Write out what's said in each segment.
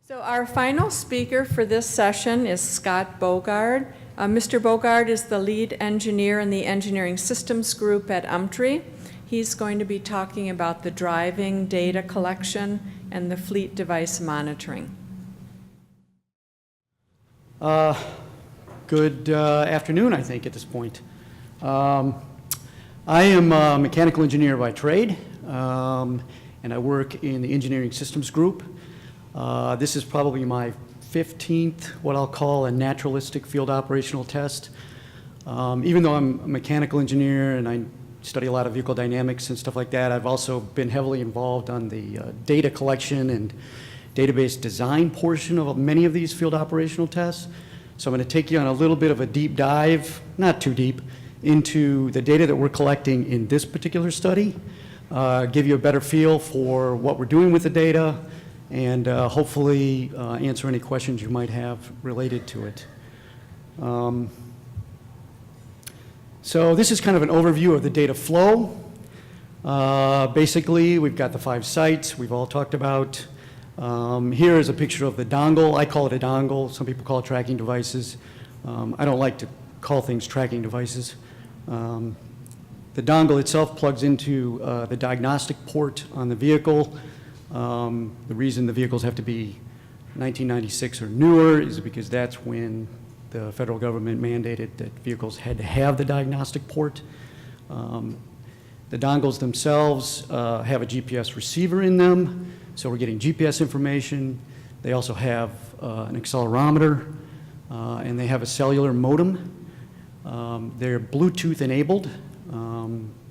So our final speaker for this session is Scott Bogard. Mr. Bogard is the lead engineer in the engineering systems group at UMTRI. He's going to be talking about the driving data collection and the fleet device monitoring. Good afternoon, I think, at this point. I am a mechanical engineer by trade, and I work in the engineering systems group. This is probably my 15th, what I'll call a naturalistic field operational test. Even though I'm a mechanical engineer and I study a lot of vehicle dynamics and stuff like that, I've also been heavily involved on the data collection and database design portion of many of these field operational tests. So I'm going to take you on a little bit of a deep dive, not too deep, into the data that we're collecting in this particular study, give you a better feel for what we're doing with the data, and hopefully answer any questions you might have related to it. So this is kind of an overview of the data flow. Basically, we've got the 5 sites we've all talked about. Here is a picture of the dongle. I call it a dongle. Some people call it tracking devices. I don't like to call things tracking devices. The dongle itself plugs into the diagnostic port on the vehicle. The reason the vehicles have to be 1996 or newer is because that's when the federal government mandated that vehicles had to have the diagnostic port. The dongles themselves have a GPS receiver in them, so we're getting GPS information. They also have an accelerometer, and they have a cellular modem. They're Bluetooth enabled.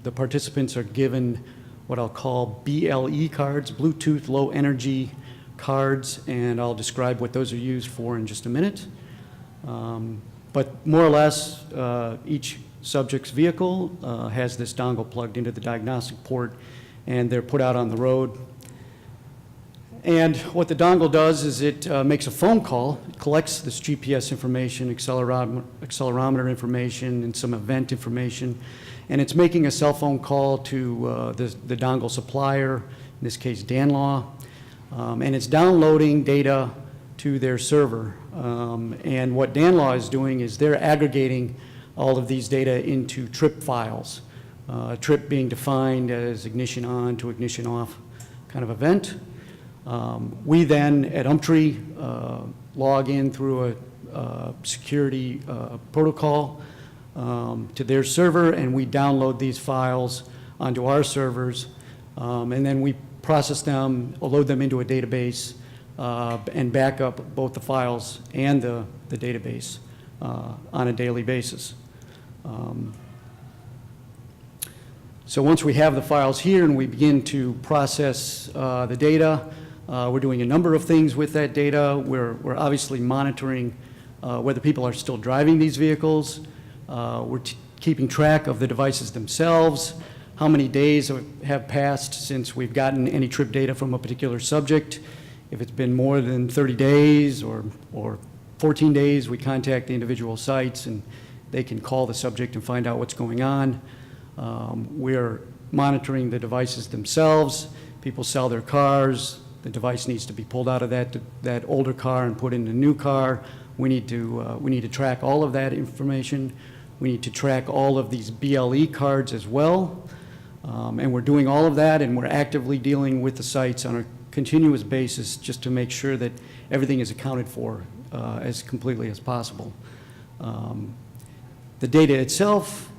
The participants are given what I'll call BLE cards, Bluetooth Low Energy cards, and I'll describe what those are used for in just a minute. But more or less, each subject's vehicle has this dongle plugged into the diagnostic port, and they're put out on the road. And what the dongle does is it makes a phone call. It collects this GPS information, accelerometer information, and some event information, and it's making a cell phone call to the dongle supplier, in this case Danlaw, and it's downloading data to their server. And what Danlaw is doing is they're aggregating all of these data into trip files, trip being defined as ignition on to ignition off kind of event. We then at UMTRI log in through a security protocol to their server, and we download these files onto our servers, and then we process them, load them into a database, and back up both the files and the database on a daily basis. So once we have the files here and we begin to process the data, we're doing a number of things with that data. We're obviously monitoring whether people are still driving these vehicles. We're keeping track of the devices themselves, how many days have passed since we've gotten any trip data from a particular subject. If it's been more than 30 days or 14 days, we contact the individual sites and they can call the subject and find out what's going on. We're monitoring the devices themselves. People sell their cars. The device needs to be pulled out of that older car and put in a new car. We need to track all of that information. We need to track all of these BLE cards as well. And we're doing all of that, and we're actively dealing with the sites on a continuous basis just to make sure that everything is accounted for as completely as possible. The data itself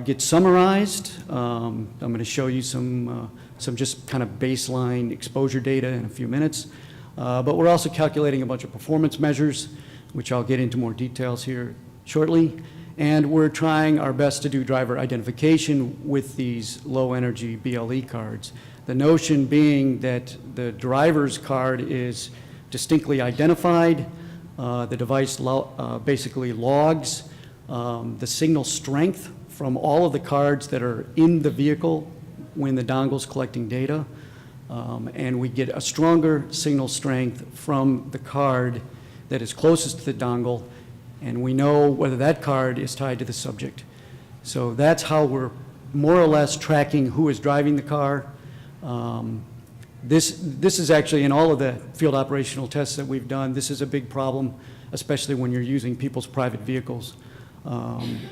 gets summarized. I'm going to show you some just kind of baseline exposure data in a few minutes. But we're also calculating a bunch of performance measures, which I'll get into more details here shortly. And we're trying our best to do driver identification with these low energy BLE cards. The notion being that the driver's card is distinctly identified. The device basically logs the signal strength from all of the cards that are in the vehicle when the dongle's collecting data. And we get a stronger signal strength from the card that is closest to the dongle, and we know whether that card is tied to the subject. So that's how we're more or less tracking who is driving the car. This is actually in all of the field operational tests that we've done. This is a big problem, especially when you're using people's private vehicles.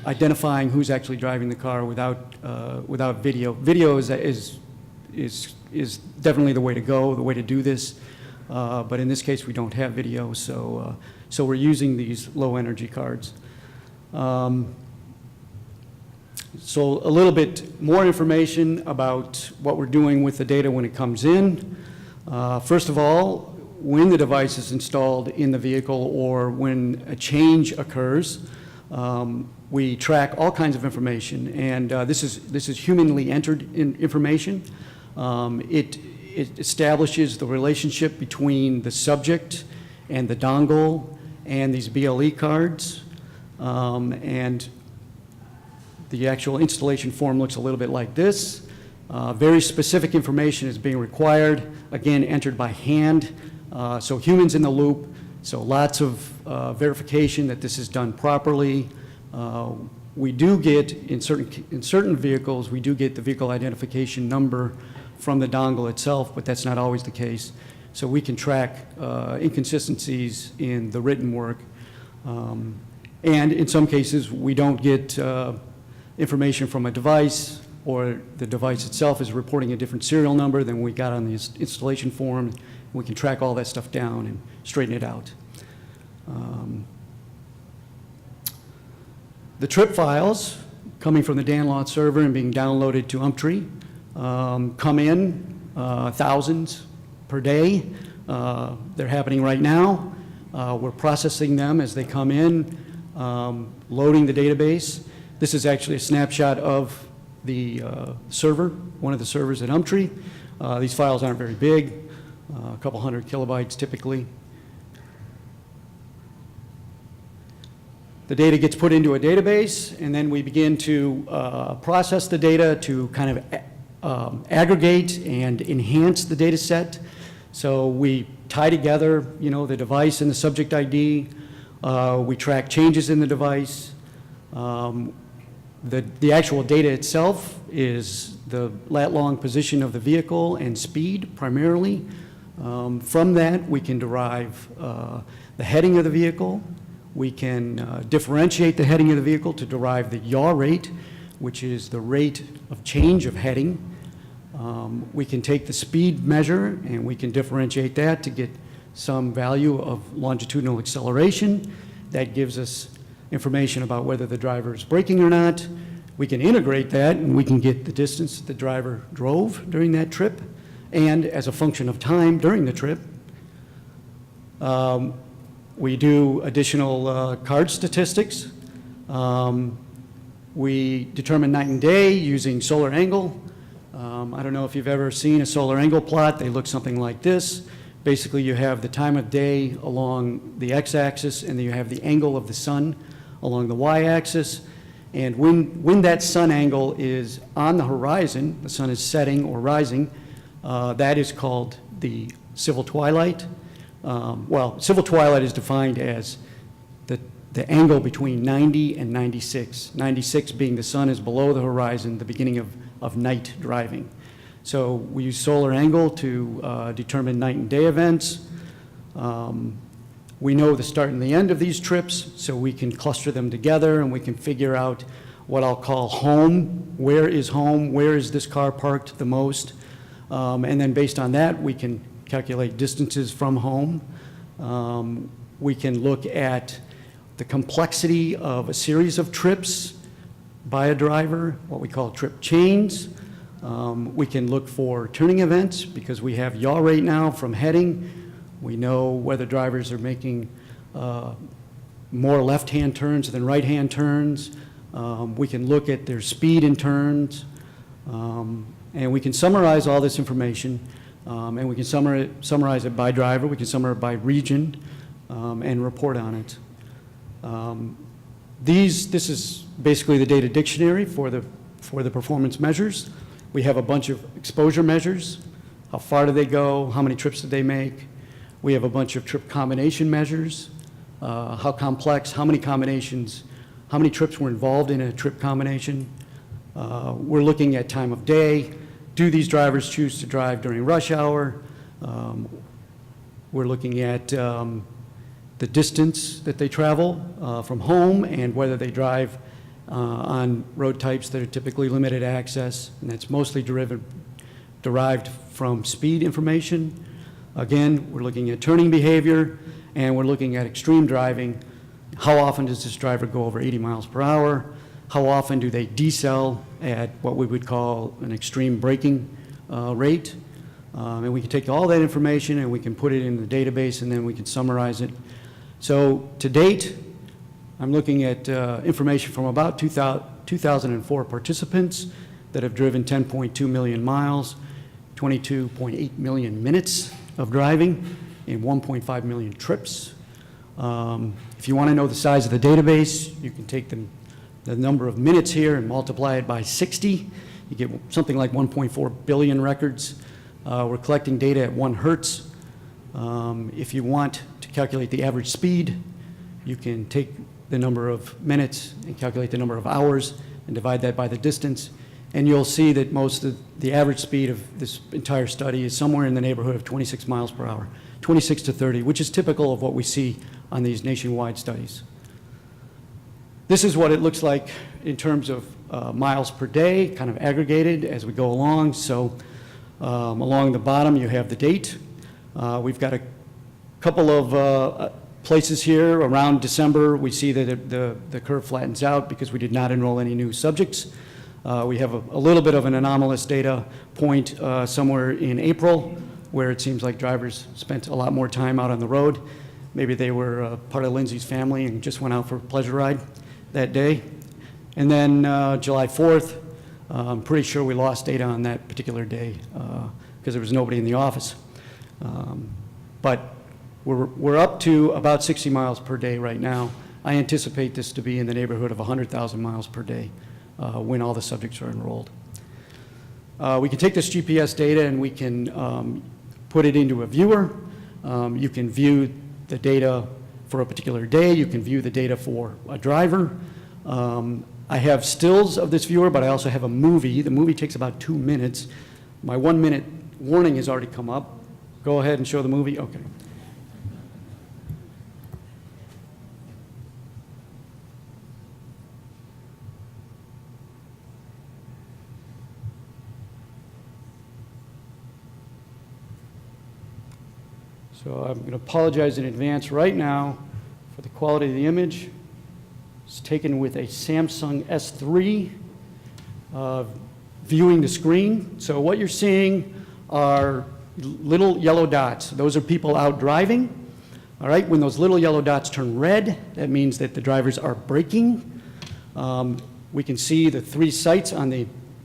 Identifying who's actually driving the car without video. Video is definitely the way to go, the way to do this. But in this case, we don't have video, so we're using these low-energy cards. So a little bit more information about what we're doing with the data when it comes in. First of all, when the device is installed in the vehicle or when a change occurs, we track all kinds of information, and this is humanly entered information. It establishes the relationship between the subject and the dongle and these BLE cards, and the actual installation form looks a little bit like this. Very specific information is being required, again, entered by hand, so humans in the loop, so lots of verification that this is done properly. We do get, in certain vehicles, we do get the vehicle identification number from the dongle itself, but that's not always the case. So we can track inconsistencies in the written work. And in some cases, we don't get information from a device, or the device itself is reporting a different serial number than we got on the installation form. We can track all that stuff down and straighten it out. The trip files coming from the Danlaw server and being downloaded to UMTRI come in thousands per day. They're happening right now. We're processing them as they come in, loading the database. This is actually a snapshot of the server, one of the servers at UMTRI. These files aren't very big, a couple hundred kilobytes typically. The data gets put into a database, and then we begin to process the data to kind of aggregate and enhance the data set. So we tie together, the device and the subject ID. We track changes in the device. The actual data itself is the lat-long position of the vehicle and speed primarily. From that, we can derive the heading of the vehicle. We can differentiate the heading of the vehicle to derive the yaw rate, which is the rate of change of heading. We can take the speed measure and we can differentiate that to get some value of longitudinal acceleration. That gives us information about whether the driver is braking or not. We can integrate that and we can get the distance the driver drove during that trip and as a function of time during the trip. We do additional card statistics. We determine night and day using solar angle. I don't know if you've ever seen a solar angle plot. They look something like this. Basically, you have the time of day along the x-axis, and then you have the angle of the sun along the y-axis. And when that sun angle is on the horizon, the sun is setting or rising, that is called the civil twilight. Civil twilight is defined as the angle between 90 and 96. 96 being the sun is below the horizon, the beginning of night driving. So we use solar angle to determine night and day events. We know the start and the end of these trips, so we can cluster them together and we can figure out what I'll call home. Where is home? Where is this car parked the most? And then based on that, we can calculate distances from home. We can look at the complexity of a series of trips by a driver, what we call trip chains. We can look for turning events because we have yaw rate now from heading. We know whether drivers are making more left-hand turns than right-hand turns. We can look at their speed in turns. And we can summarize all this information. And we can summarize it by driver. We can summarize it by region and report on it. This is basically the data dictionary for the performance measures. We have a bunch of exposure measures. How far do they go? How many trips did they make? We have a bunch of trip combination measures. How complex, how many combinations, how many trips were involved in a trip combination. We're looking at time of day, Do these drivers choose to drive during rush hour? We're looking at the distance that they travel from home and whether they drive on road types that are typically limited access, and that's mostly derived from speed information. Again, we're looking at turning behavior, and we're looking at extreme driving. How often does this driver go over 80 miles per hour? How often do they decel at what we would call an extreme braking rate? And we can take all that information and we can put it in the database, and then we can summarize it. So to date, I'm looking at information from about 2004 participants that have driven 10.2 million miles, 22.8 million minutes of driving, and 1.5 million trips. If you want to know the size of the database, you can take the number of minutes here and multiply it by 60. You get something like 1.4 billion records. We're collecting data at 1 hertz. If you want to calculate the average speed, you can take the number of minutes and calculate the number of hours and divide that by the distance. And you'll see that most of the average speed of this entire study is somewhere in the neighborhood of 26 miles per hour, 26 to 30, which is typical of what we see on these nationwide studies. This is what it looks like in terms of miles per day, kind of aggregated as we go along. So along the bottom, you have the date. We've got a couple of places here around December. We see that the curve flattens out because we did not enroll any new subjects. We have a little bit of an anomalous data point somewhere in April, where it seems like drivers spent a lot more time out on the road. Maybe they were part of Lindsay's family and just went out for a pleasure ride that day. And then July 4th, I'm pretty sure we lost data on that particular day because there was nobody in the office. But we're up to about 60 miles per day right now. I anticipate this to be in the neighborhood of 100,000 miles per day when all the subjects are enrolled. We can take this GPS data and we can put it into a viewer. You can view the data for a particular day. You can view the data for a driver. I have stills of this viewer, but I also have a movie. The movie takes about 2 minutes. My 1 minute warning has already come up. Go ahead and show the movie. Okay. So I'm going to apologize in advance right now for the quality of the image. It's taken with a Samsung S3 viewing the screen. So what you're seeing are little yellow dots. Those are people out driving. All right, when those little yellow dots turn red, that means that the drivers are braking. We can see the 3 sites on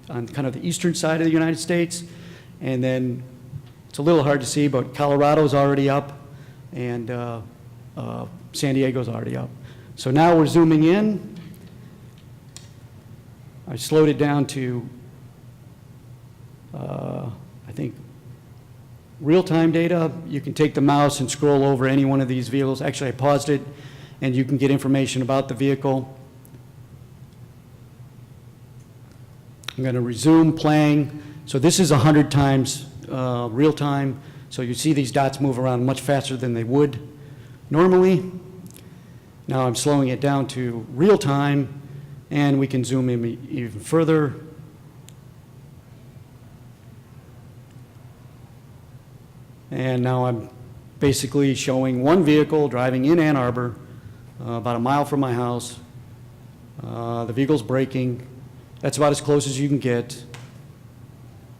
kind of the eastern side of the United States, and then it's a little hard to see, but Colorado's already up, and San Diego's already up. So now we're zooming in. I slowed it down to, I think, real-time data. You can take the mouse and scroll over any one of these vehicles. Actually, I paused it, and you can get information about the vehicle. I'm going to resume playing. So this is 100 times real time. So you see these dots move around much faster than they would normally. Now I'm slowing it down to real time, and we can zoom in even further. And now I'm basically showing one vehicle driving in Ann Arbor, about a mile from my house. The vehicle's braking. That's about as close as you can get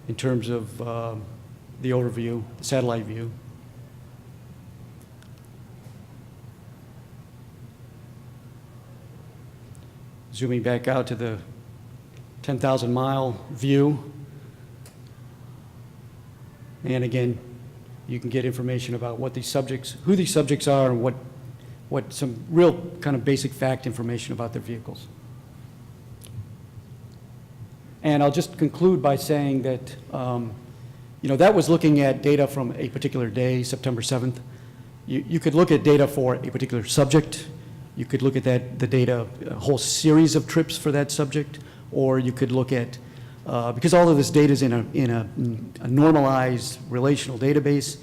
in terms of the overview, the satellite view. Zooming back out to the 10,000 mile view. And again, you can get information about what these subjects, who these subjects are, and what some real kind of basic fact information about their vehicles. And I'll just conclude by saying that, that was looking at data from a particular day, September 7th. You could look at data for a particular subject. You could look at the data, a whole series of trips for that subject, or you could look at Because all of this data is in a normalized relational database,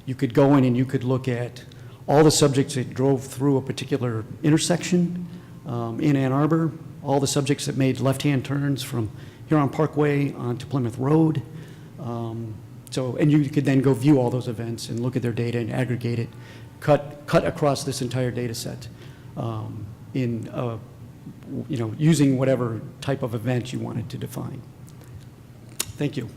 you could go in and you could look at all the subjects that drove through a particular intersection in Ann Arbor, all the subjects that made left-hand turns from Huron Parkway onto Plymouth Road. And you could then go view all those events and look at their data and aggregate it, cut across this entire data set using whatever type of event you wanted to define. Thank you.